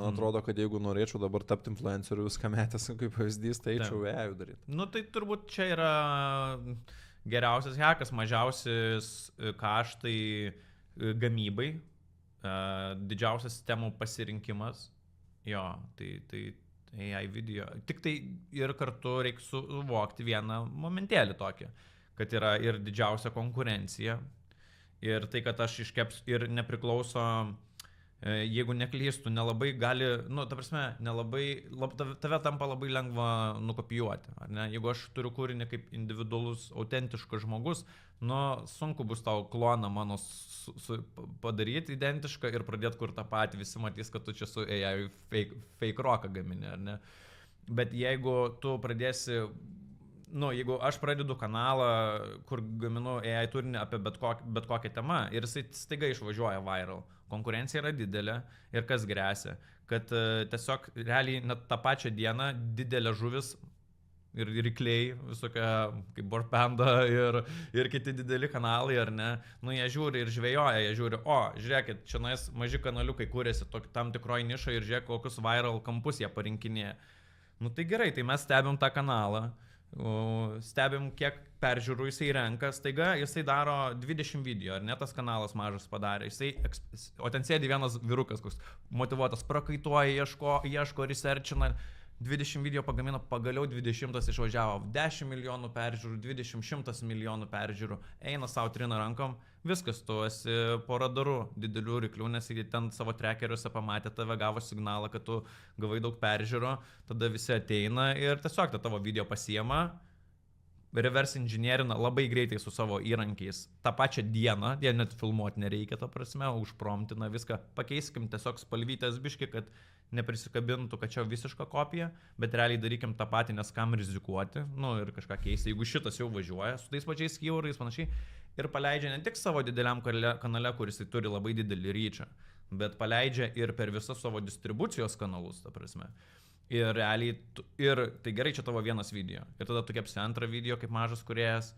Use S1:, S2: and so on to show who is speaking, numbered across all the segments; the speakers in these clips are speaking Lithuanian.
S1: man atrodo, kad jeigu norėčiau dabar tapti influenceriu, viską metęs kaip pavyzdys, tai eičiau AI daryti.
S2: Nu tai turbūt čia yra geriausias hekas, mažiausias kaštai gamybai, didžiausias sistemų pasirinkimas. Jo, tai AI video. Tik tai ir kartu reikia suvokti vieną momentėlį tokį, kad yra ir didžiausia konkurencija. Ir tai, kad aš iškeps ir nepriklauso, jeigu neklystu, nelabai gali, nu, ta prasme, tave tampa labai lengva nukopijuoti. Ar ne? Jeigu aš turiu kūrinį kaip individualus, autentiškas žmogus, nu, sunku bus tau kloną mano padaryti identišką ir pradėti kur tą patį. Visi matys, kad tu čia su AI fake rocką gamini, ar ne? Bet jeigu tu pradėsi... Nu, jeigu aš pradedu kanalą, kur gaminu AI turinį apie bet kokią temą ir jisai staiga išvažiuoja viral, konkurencija yra didelė ir kas gresia, kad tiesiog realiai net tą pačią dieną didelė žuvis ir rykliai, visokia kaip Bored Panda ir kiti dideli kanalai, ar ne, nu jie žiūri ir žvejoja, jie žiūri, žiūrėkit, čia maži kanaliukai kūrėsi tam tikroj nišai ir žiūrėk, kokius viral kampus jie parinkinėja. Nu tai gerai, tai mes stebim tą kanalą, stebim, kiek peržiūrų jisai renka, staiga jisai daro 20 video, ar ne tas kanalas mažas padarė, o ten sėdi vienas vyrukas, koks motivuotas, prakaituoja, ieško, researchina, 20 video pagamino, pagaliau 20 išvažiavo, 10 milijonų peržiūrų, 20-100 milijonų peržiūrų, eina savo trina rankom, viskas, tu esi po radaru didelių ryklių, nes jie ten savo trackeriuose pamatė tave, gavo signalą, kad tu gavai daug peržiūrų, tada visi ateina ir tiesiog tą tavo video pasiema, reverse inžinierina labai greitai su savo įrankiais. Ta pačią dieną, jie net filmuoti nereikia, ta prasme, užpromptina viską, pakeiskim tiesiog spalvytės biški, kad neprisikabintų, kad čia visiška kopija, bet realiai darykim tą patį, nes kam rizikuoti, nu ir kažką keisti, jeigu šitas jau važiuoja su tais pačiais keywords panašiai ir paleidžia ne tik savo dideliam kanale, kuris turi labai didelį ryčą, bet paleidžia ir per visus savo distribucijos kanalus, ta prasme. Ir realiai, tai gerai, čia tavo vienas video. Ir tada tu kepsi antrą video kaip mažas kūrėjas.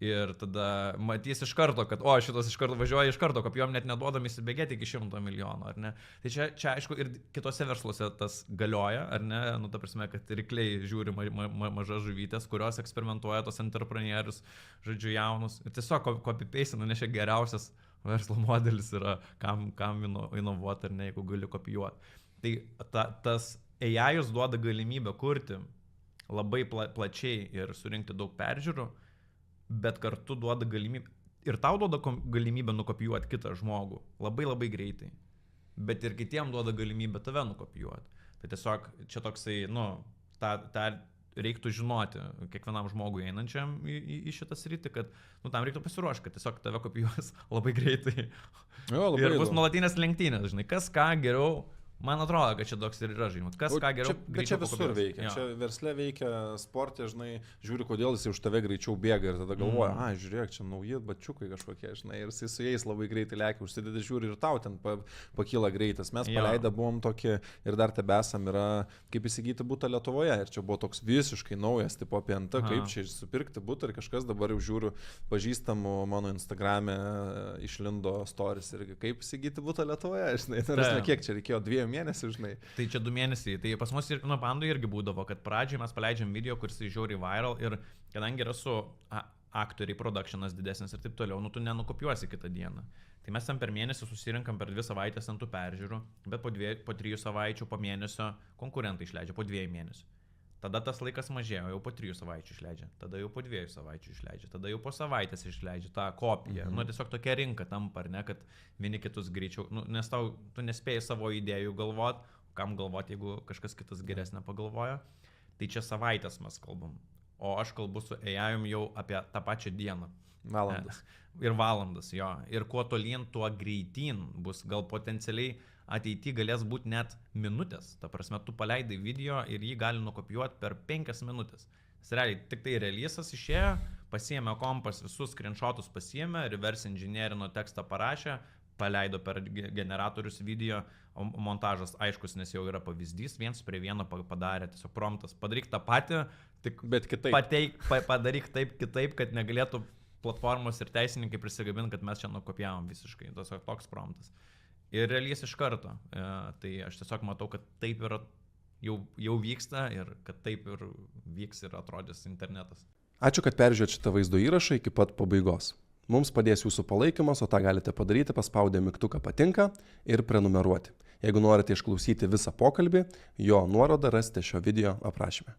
S2: Ir tada matys iš karto, kad šitas iš karto važiuoja iš karto, kopijuom net neduodam įsibėgėti iki 100 milijonų, ar ne? Tai čia aišku ir kitose versluose tas galioja, ar ne? Nu, ta prasme, kad rykliai žiūri mažas žuvytės, kurios eksperimentuoja tos entreprenerius, žodžiu, jaunus. Ir tiesiog copy-paste, nes čia geriausias verslo modelis yra, kam inovuoti, ar ne, jeigu gali kopijuoti. Tai tas AI duoda galimybę kurti labai plačiai ir surinkti daug peržiūrų, bet kartu duoda galimybę, ir tau duoda galimybę nukopijuoti kitą žmogų labai labai greitai, bet ir kitiem duoda galimybę tave nukopijuoti. Tai tiesiog čia toksai, tą reiktų žinoti kiekvienam žmogui einančiam į šitą sritį, kad tam reiktų pasiruošti, kad tiesiog tave kopijuos labai greitai. Ir bus nuolatinės lenktynės, žinai, kas ką geriau. Man atrodo, kad čia toks ir yra, žinai, kas ką geriau.
S1: Bet čia visur veikia, čia versle veikia, sportė, žinai, žiūri, kodėl jis už tave greičiau bėga ir tada galvoja, žiūrėk, čia nauji bačiukai kažkokie, žinai, ir jis su jais labai greitai lekia, užsideda, žiūri ir tau ten pakyla greitas. Mes paleidę buvom tokį ir dar tebesam yra, kaip įsigyti butą Lietuvoje. Ir čia buvo toks visiškai naujas, tipo apie NT, kaip čia supirkti butą ir kažkas dabar jau žiūriu pažįstamų mano Instagrame išlindo stories ir kaip įsigyti butą Lietuvoje, žinai, kiek čia reikėjo 2 mėnesių, žinai.
S2: Tai čia 2 mėnesiai. Tai pas mus ir Pandui irgi būdavo, kad pradžiai mes paleidžiam video, kuris žiūri viral ir kadangi yra su aktoriai, productionas didesnis ir taip toliau, tu nenukopiuosi kitą dieną. Tai mes ten per mėnesį susirinkam per 2 savaitės ant tų peržiūrų, bet po 3 savaičių, po mėnesio konkurentai išleidžia, po 2 mėnesių. Tada tas laikas mažėjo, jau po 3 savaičių išleidžia, tada jau po 2 savaičių išleidžia, tada jau po savaitės išleidžia tą kopiją. Tiesiog tokia rinka tampa, ar ne, kad vieni kitus greičiau, nes tu nespėjai savo idėjų galvoti, kam galvoti, jeigu kažkas kitas geresnė pagalvoja. Tai čia savaitės mes kalbam, o aš kalbu su AI jau apie tą pačią dieną.
S1: Valandas.
S2: Ir valandas, jo. Ir kuo tolyn, tuo greitin bus, gal potencialiai ateityje galės būti net minutės. Ta prasme, tu paleidai video ir jį gali nukopijuoti per 5 minutės. Realiai, tik tai releasas išėjo, pasiėmė kompas, visus screenshotus pasiėmė, reverse inžinierino tekstą parašė, paleido per generatorius video, o montažas aiškus, nes jau yra pavyzdys, 1:1 padarė, tiesiog promptas. Padaryk tą patį, tik
S1: bet kitaip.
S2: Padaryk kitaip, kad negalėtų platformos ir teisininkai prisigabinti, kad mes čia nukopijavom visiškai. Tiesiog toks promptas. ir realys iš karto. Tai aš tiesiog matau, kad taip yra, jau vyksta ir kad taip ir vyks ir atrodys internetas.
S1: Ačiū, kad peržiūrėt šitą vaizdo įrašą iki pat pabaigos. Mums padės jūsų palaikymas, o tą galite padaryti paspaudę mygtuką patinka ir prenumeruoti. Jeigu norite išklausyti visą pokalbį, jo nuorodą rasite šio video aprašyme.